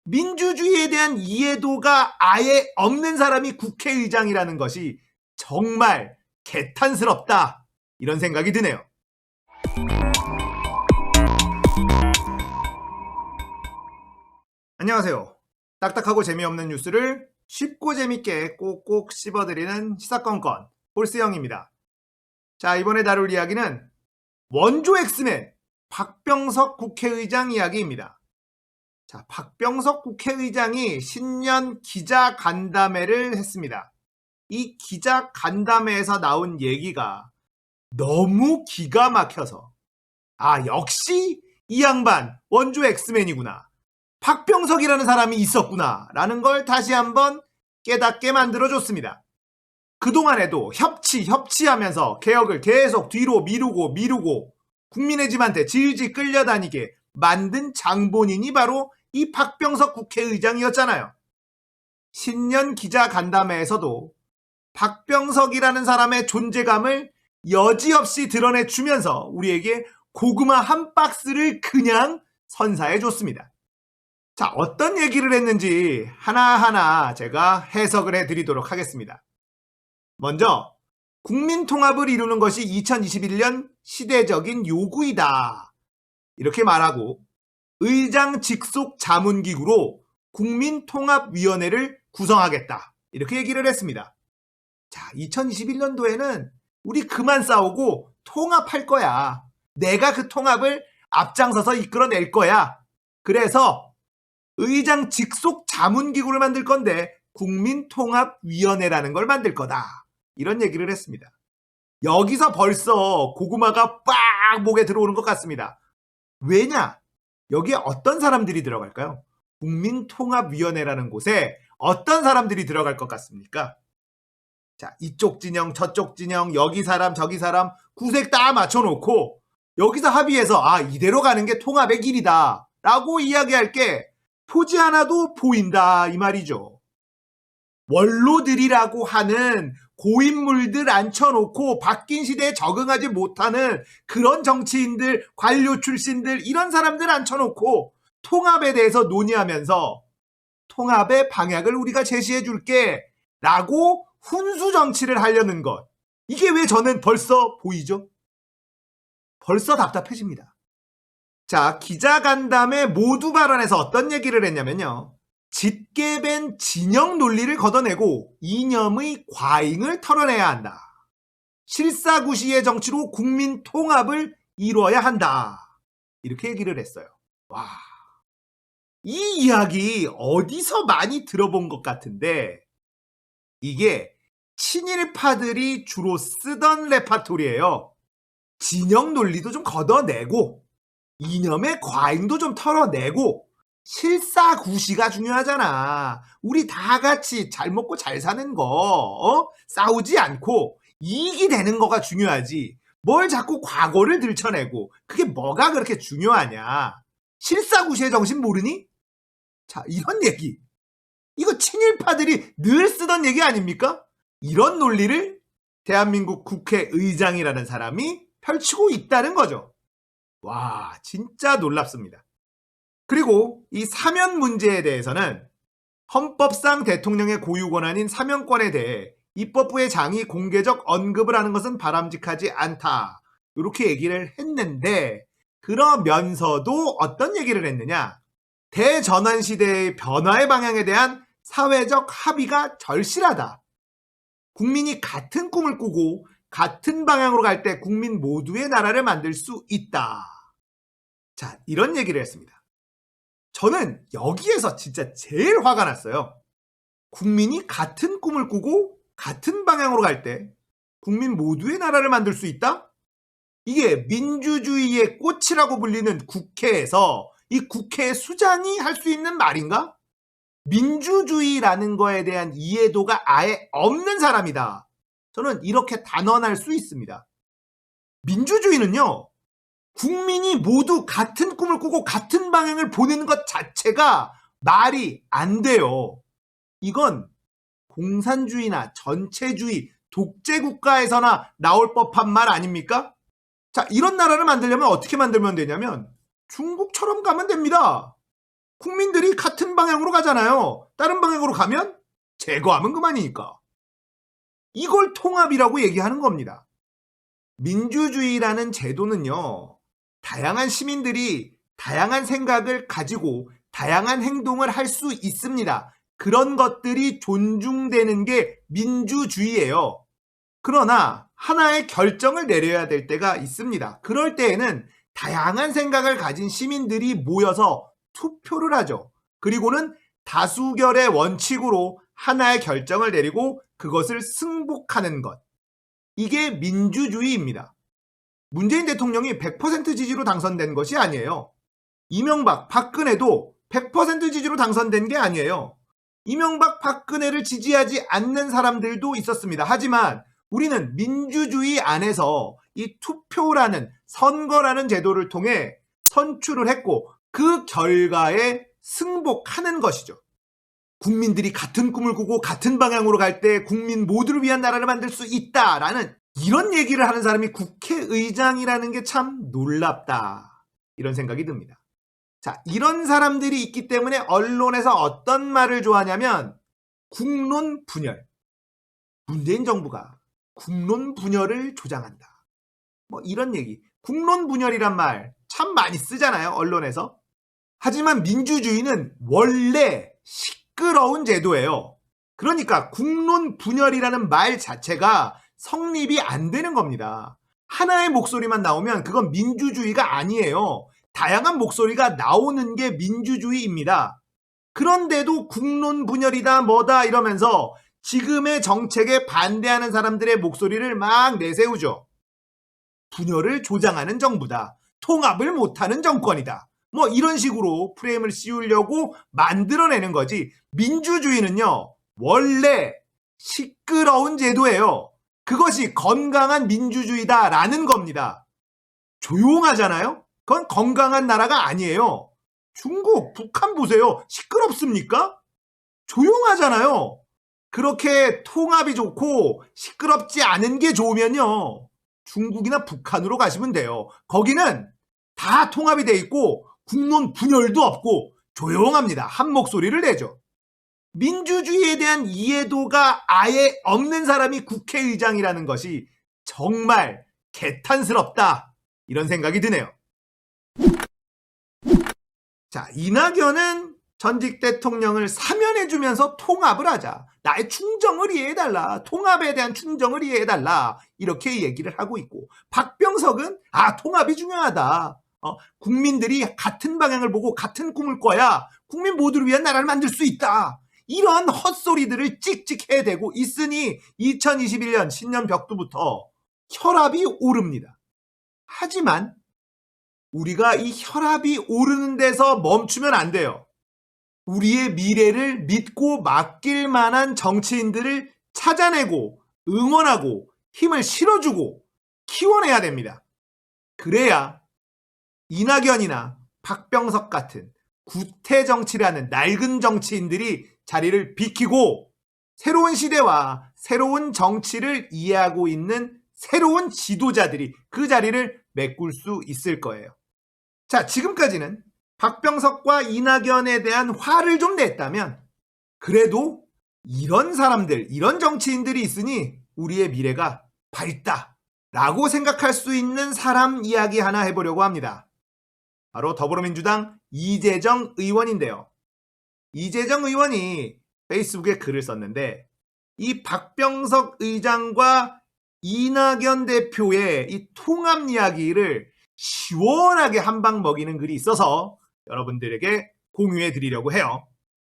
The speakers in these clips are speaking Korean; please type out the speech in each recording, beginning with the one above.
민주주의에 대한 이해도가 아예 없는 사람이 국회의장이라는 것이 정말 개탄스럽다. 이런 생각이 드네요. 안녕하세요. 딱딱하고 재미없는 뉴스를 쉽고 재밌게 꼭꼭 씹어드리는 시사건건 홀스형입니다. 자, 이번에 다룰 이야기는 원조 엑스맨 박병석 국회의장 이야기입니다. 자, 박병석 국회의장이 신년 기자간담회를 했습니다. 이 기자간담회에서 나온 얘기가 너무 기가 막혀서 역시 이 양반 원조 엑스맨이구나. 박병석이라는 사람이 있었구나 라는 걸 다시 한번 깨닫게 만들어줬습니다. 그동안에도 협치하면서 개혁을 계속 뒤로 미루고 국민의 집한테 질질 끌려다니게 만든 장본인이 바로 이 박병석 국회의장이었잖아요. 신년 기자간담회에서도 박병석이라는 사람의 존재감을 여지없이 드러내주면서 우리에게 고구마 한 박스를 그냥 선사해줬습니다. 자, 어떤 얘기를 했는지 하나하나 제가 해석을 해드리도록 하겠습니다. 먼저 국민통합을 이루는 것이 2021년 시대적인 요구이다. 이렇게 말하고 의장 직속 자문기구로 국민통합위원회를 구성하겠다. 이렇게 얘기를 했습니다. 자, 2021년도에는 우리 그만 싸우고 통합할 거야. 내가 그 통합을 앞장서서 이끌어낼 거야. 그래서 의장 직속 자문기구를 만들 건데 국민통합위원회라는 걸 만들 거다. 이런 얘기를 했습니다. 여기서 벌써 고구마가 빡 목에 들어오는 것 같습니다. 왜냐? 여기에 어떤 사람들이 들어갈까요? 국민통합위원회라는 곳에 어떤 사람들이 들어갈 것 같습니까? 자, 이쪽 진영, 저쪽 진영, 여기 사람, 저기 사람 구색 다 맞춰놓고 여기서 합의해서 이대로 가는 게 통합의 길이다 라고 이야기할 게 포지 하나도 보인다 이 말이죠. 원로들이라고 하는 고인물들 앉혀놓고 바뀐 시대에 적응하지 못하는 그런 정치인들, 관료 출신들 이런 사람들 앉혀놓고 통합에 대해서 논의하면서 통합의 방향을 우리가 제시해 줄게 라고 훈수 정치를 하려는 것. 이게 왜 저는 벌써 보이죠? 벌써 답답해집니다. 자, 기자간담회 모두 발언에서 어떤 얘기를 했냐면요. 짙게 밴 진영 논리를 걷어내고 이념의 과잉을 털어내야 한다. 실사구시의 정치로 국민 통합을 이루어야 한다. 이렇게 얘기를 했어요. 와, 이 이야기 어디서 많이 들어본 것 같은데 이게 친일파들이 주로 쓰던 레파토리예요. 진영 논리도 좀 걷어내고 이념의 과잉도 좀 털어내고 실사구시가 중요하잖아. 우리 다 같이 잘 먹고 잘 사는 거 싸우지 않고 이익이 되는 거가 중요하지. 뭘 자꾸 과거를 들춰내고 그게 뭐가 그렇게 중요하냐. 실사구시의 정신 모르니? 자, 이런 얘기. 이거 친일파들이 늘 쓰던 얘기 아닙니까? 이런 논리를 대한민국 국회의장이라는 사람이 펼치고 있다는 거죠. 와, 진짜 놀랍습니다. 그리고 이 사면 문제에 대해서는 헌법상 대통령의 고유 권한인 사면권에 대해 입법부의 장이 공개적 언급을 하는 것은 바람직하지 않다. 이렇게 얘기를 했는데 그러면서도 어떤 얘기를 했느냐? 대전환 시대의 변화의 방향에 대한 사회적 합의가 절실하다. 국민이 같은 꿈을 꾸고 같은 방향으로 갈 때 국민 모두의 나라를 만들 수 있다. 자, 이런 얘기를 했습니다. 저는 여기에서 진짜 제일 화가 났어요. 국민이 같은 꿈을 꾸고 같은 방향으로 갈 때 국민 모두의 나라를 만들 수 있다? 이게 민주주의의 꽃이라고 불리는 국회에서 이 국회 수장이 할 수 있는 말인가? 민주주의라는 거에 대한 이해도가 아예 없는 사람이다. 저는 이렇게 단언할 수 있습니다. 민주주의는요, 국민이 모두 같은 꿈을 꾸고 같은 방향을 보는 것 자체가 말이 안 돼요. 이건 공산주의나 전체주의, 독재국가에서나 나올 법한 말 아닙니까? 자, 이런 나라를 만들려면 어떻게 만들면 되냐면 중국처럼 가면 됩니다. 국민들이 같은 방향으로 가잖아요. 다른 방향으로 가면 제거하면 그만이니까. 이걸 통합이라고 얘기하는 겁니다. 민주주의라는 제도는요, 다양한 시민들이 다양한 생각을 가지고 다양한 행동을 할 수 있습니다. 그런 것들이 존중되는 게 민주주의예요. 그러나 하나의 결정을 내려야 될 때가 있습니다. 그럴 때에는 다양한 생각을 가진 시민들이 모여서 투표를 하죠. 그리고는 다수결의 원칙으로 하나의 결정을 내리고 그것을 승복하는 것. 이게 민주주의입니다. 문재인 대통령이 100% 지지로 당선된 것이 아니에요. 이명박, 박근혜도 100% 지지로 당선된 게 아니에요. 이명박, 박근혜를 지지하지 않는 사람들도 있었습니다. 하지만 우리는 민주주의 안에서 이 투표라는 선거라는 제도를 통해 선출을 했고 그 결과에 승복하는 것이죠. 국민들이 같은 꿈을 꾸고 같은 방향으로 갈 때 국민 모두를 위한 나라를 만들 수 있다라는 이런 얘기를 하는 사람이 국회의장이라는 게 참 놀랍다. 이런 생각이 듭니다. 자, 이런 사람들이 있기 때문에 언론에서 어떤 말을 좋아하냐면 국론 분열. 문재인 정부가 국론 분열을 조장한다. 뭐 이런 얘기. 국론 분열이란 말 참 많이 쓰잖아요, 언론에서. 하지만 민주주의는 원래 시끄러운 제도예요. 그러니까 국론 분열이라는 말 자체가 성립이 안 되는 겁니다. 하나의 목소리만 나오면 그건 민주주의가 아니에요. 다양한 목소리가 나오는 게 민주주의입니다. 그런데도 국론 분열이다 뭐다 이러면서 지금의 정책에 반대하는 사람들의 목소리를 막 내세우죠. 분열을 조장하는 정부다. 통합을 못하는 정권이다. 뭐 이런 식으로 프레임을 씌우려고 만들어내는 거지. 민주주의는요, 원래 시끄러운 제도예요. 그것이 건강한 민주주의다라는 겁니다. 조용하잖아요? 그건 건강한 나라가 아니에요. 중국, 북한 보세요. 시끄럽습니까? 조용하잖아요. 그렇게 통합이 좋고 시끄럽지 않은 게 좋으면요, 중국이나 북한으로 가시면 돼요. 거기는 다 통합이 돼 있고 국론 분열도 없고 조용합니다. 한 목소리를 내죠. 민주주의에 대한 이해도가 아예 없는 사람이 국회의장이라는 것이 정말 개탄스럽다. 이런 생각이 드네요. 자, 이낙연은 전직 대통령을 사면해주면서 통합을 하자. 나의 충정을 이해해달라. 통합에 대한 충정을 이해해달라. 이렇게 얘기를 하고 있고, 박병석은 통합이 중요하다. 국민들이 같은 방향을 보고 같은 꿈을 꿔야 국민 모두를 위한 나라를 만들 수 있다. 이런 헛소리들을 찍찍 해대고 있으니 2021년 신년 벽두부터 혈압이 오릅니다. 하지만 우리가 이 혈압이 오르는 데서 멈추면 안 돼요. 우리의 미래를 믿고 맡길 만한 정치인들을 찾아내고 응원하고 힘을 실어주고 키워내야 됩니다. 그래야 이낙연이나 박병석 같은 구태 정치라는 낡은 정치인들이 자리를 비키고 새로운 시대와 새로운 정치를 이해하고 있는 새로운 지도자들이 그 자리를 메꿀 수 있을 거예요. 자, 지금까지는 박병석과 이낙연에 대한 화를 좀 냈다면 그래도 이런 사람들, 이런 정치인들이 있으니 우리의 미래가 밝다라고 생각할 수 있는 사람 이야기 하나 해보려고 합니다. 바로 더불어민주당 이재정 의원인데요. 이재정 의원이 페이스북에 글을 썼는데 이 박병석 의장과 이낙연 대표의 이 통합 이야기를 시원하게 한 방 먹이는 글이 있어서 여러분들에게 공유해 드리려고 해요.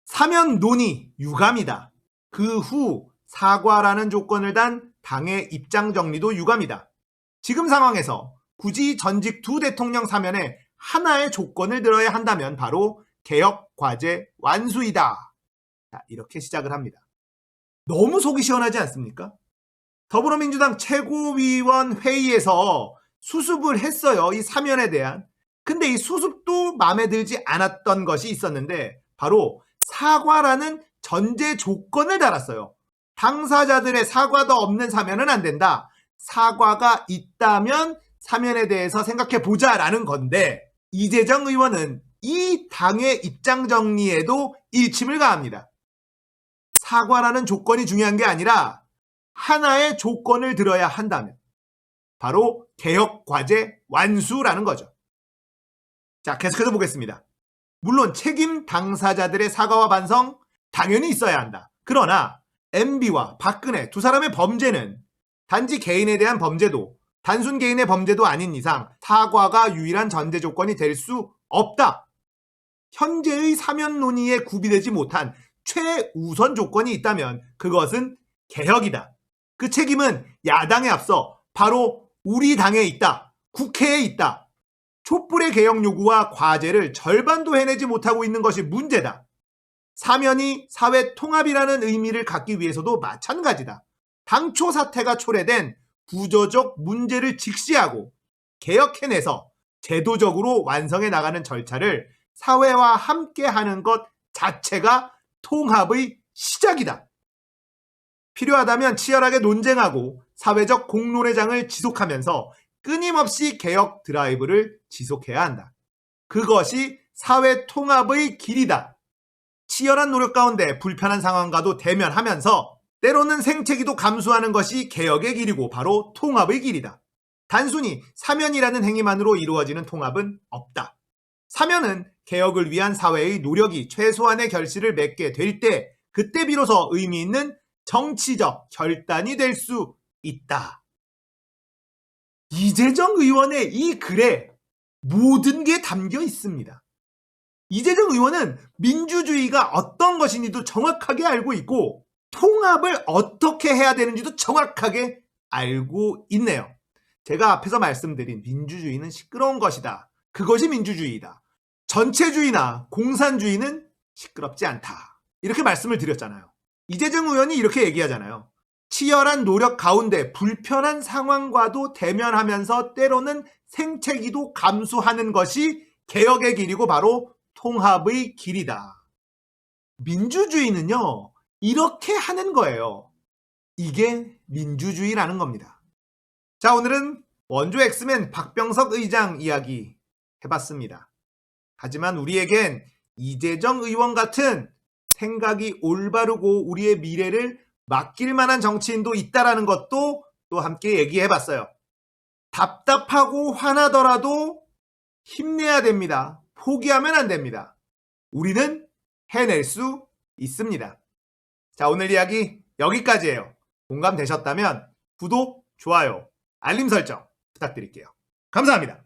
사면 논의 유감이다. 그 후 사과라는 조건을 단 당의 입장 정리도 유감이다. 지금 상황에서 굳이 전직 두 대통령 사면에 하나의 조건을 들어야 한다면 바로 개혁 과제 완수이다. 자, 이렇게 시작을 합니다. 너무 속이 시원하지 않습니까? 더불어민주당 최고위원 회의에서 수습을 했어요. 이 사면에 대한. 근데 이 수습도 마음에 들지 않았던 것이 있었는데 바로 사과라는 전제 조건을 달았어요. 당사자들의 사과도 없는 사면은 안 된다. 사과가 있다면 사면에 대해서 생각해 보자라는 건데 이재정 의원은 이 당의 입장 정리에도 일침을 가합니다. 사과라는 조건이 중요한 게 아니라 하나의 조건을 들어야 한다면 바로 개혁과제 완수라는 거죠. 자, 계속해서 보겠습니다. 물론 책임 당사자들의 사과와 반성 당연히 있어야 한다. 그러나 MB와 박근혜 두 사람의 범죄는 단지 개인에 대한 범죄도 단순 개인의 범죄도 아닌 이상 사과가 유일한 전제 조건이 될 수 없다. 현재의 사면 논의에 구비되지 못한 최우선 조건이 있다면 그것은 개혁이다. 그 책임은 야당에 앞서 바로 우리 당에 있다. 국회에 있다. 촛불의 개혁 요구와 과제를 절반도 해내지 못하고 있는 것이 문제다. 사면이 사회 통합이라는 의미를 갖기 위해서도 마찬가지다. 당초 사태가 초래된 구조적 문제를 직시하고 개혁해내서 제도적으로 완성해 나가는 절차를 사회와 함께 하는 것 자체가 통합의 시작이다. 필요하다면 치열하게 논쟁하고 사회적 공론회장을 지속하면서 끊임없이 개혁 드라이브를 지속해야 한다. 그것이 사회 통합의 길이다. 치열한 노력 가운데 불편한 상황과도 대면하면서 때로는 생채기도 감수하는 것이 개혁의 길이고 바로 통합의 길이다. 단순히 사면이라는 행위만으로 이루어지는 통합은 없다. 사면은 개혁을 위한 사회의 노력이 최소한의 결실을 맺게 될 때 그때 비로소 의미 있는 정치적 결단이 될 수 있다. 이재정 의원의 이 글에 모든 게 담겨 있습니다. 이재정 의원은 민주주의가 어떤 것인지도 정확하게 알고 있고 통합을 어떻게 해야 되는지도 정확하게 알고 있네요. 제가 앞에서 말씀드린 민주주의는 시끄러운 것이다. 그것이 민주주의이다. 전체주의나 공산주의는 시끄럽지 않다. 이렇게 말씀을 드렸잖아요. 이재정 의원이 이렇게 얘기하잖아요. 치열한 노력 가운데 불편한 상황과도 대면하면서 때로는 생채기도 감수하는 것이 개혁의 길이고 바로 통합의 길이다. 민주주의는요, 이렇게 하는 거예요. 이게 민주주의라는 겁니다. 자, 오늘은 원조 엑스맨 박병석 의장 이야기 해봤습니다. 하지만 우리에겐 이재정 의원 같은 생각이 올바르고 우리의 미래를 맡길 만한 정치인도 있다라는 것도 또 함께 얘기해봤어요. 답답하고 화나더라도 힘내야 됩니다. 포기하면 안 됩니다. 우리는 해낼 수 있습니다. 자, 오늘 이야기 여기까지예요. 공감되셨다면 구독, 좋아요, 알림 설정 부탁드릴게요. 감사합니다.